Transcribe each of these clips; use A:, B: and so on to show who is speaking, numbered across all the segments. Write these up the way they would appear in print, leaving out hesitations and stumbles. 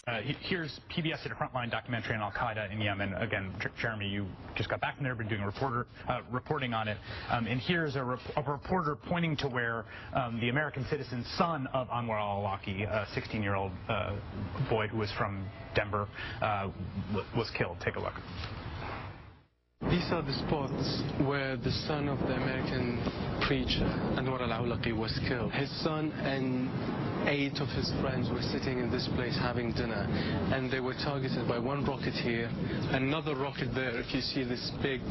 A: Here's PBS did a frontline documentary on Al-Qaeda in Yemen. Again, Jeremy, you just got back from there, been doing reporting on it. And here's a reporter pointing to where the American citizen son of Anwar al-Awlaki, a 16-year-old boy who was from Denver, was killed. Take a look.
B: These are the spots where the son of the American preacher, Anwar al-Awlaki, was killed. His son and 8 of his friends were sitting in this place having dinner, and they were targeted by one rocket here, another rocket there. If you see this big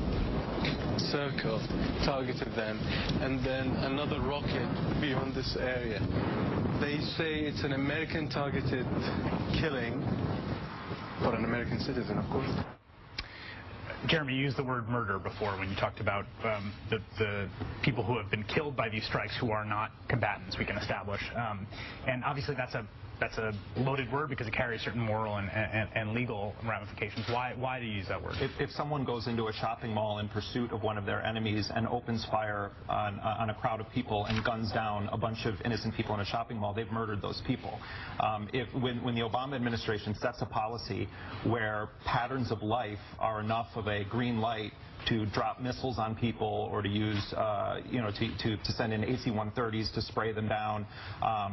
B: circle, targeted them, and then another rocket beyond this area. They say it's an American targeted killing for an American citizen, of course.
A: Jeremy, you used the word murder before when you talked about the people who have been killed by these strikes who are not combatants, we can establish. And obviously that's a loaded word because it carries certain moral and legal ramifications. Why do you use that word?
C: If someone goes into a shopping mall in pursuit of one of their enemies and opens fire on a crowd of people and guns down a bunch of innocent people in a shopping mall, they've murdered those people. When the Obama administration sets a policy where patterns of life are enough of a green light to drop missiles on people or to use, to send in AC-130s to spray them down.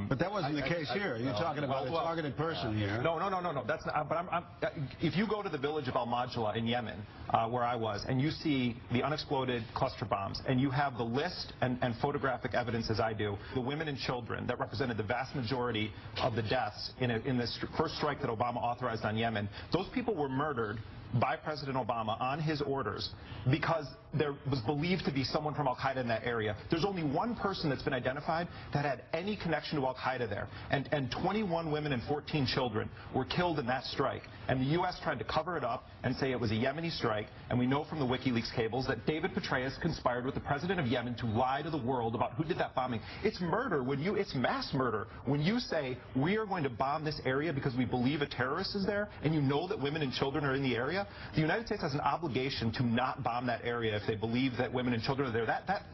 D: But that wasn't the case here. You're talking about a targeted person here.
C: No. That's not. But if you go to the village of Al-Majla in Yemen, where I was, and you see the unexploded cluster bombs, and you have the list and photographic evidence, as I do, the women and children that represented the vast majority of the deaths in this first strike that Obama authorized on Yemen, those people were murdered by President Obama on his orders because there was believed to be someone from Al-Qaeda in that area. There's only one person that's been identified that had any connection to Al-Qaeda there. And 21 women and 14 children were killed in that strike. And the U.S. tried to cover it up and say it was a Yemeni strike. And we know from the WikiLeaks cables that David Petraeus conspired with the president of Yemen to lie to the world about who did that bombing. It's murder. It's mass murder. When you say we are going to bomb this area because we believe a terrorist is there, and you know that women and children are in the area, the United States has an obligation to not bomb that area if they believe that women and children are there.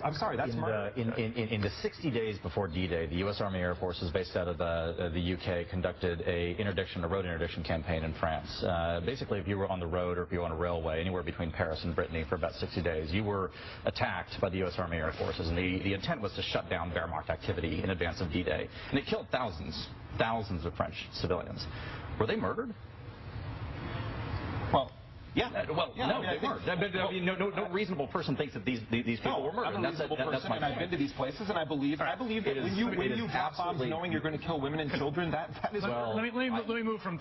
C: I'm sorry, that's murder.
E: In the 60 days before D-Day, the U.S. Army Air Forces based out of the U.K. conducted a road interdiction campaign in France. Basically, if you were on the road or if you were on a railway anywhere between Paris and Brittany for about 60 days, you were attacked by the U.S. Army Air Forces. And the intent was to shut down Wehrmacht activity in advance of D-Day. And it killed thousands of French civilians. Were they murdered?
C: Well,
E: yeah. No, they weren't. No reasonable person thinks that these people were murdered.
C: I'm a reasonable person, and I've been to these places, and I believe that when you drop bombs knowing you're going to kill women and children, that is.
A: Well, let me move from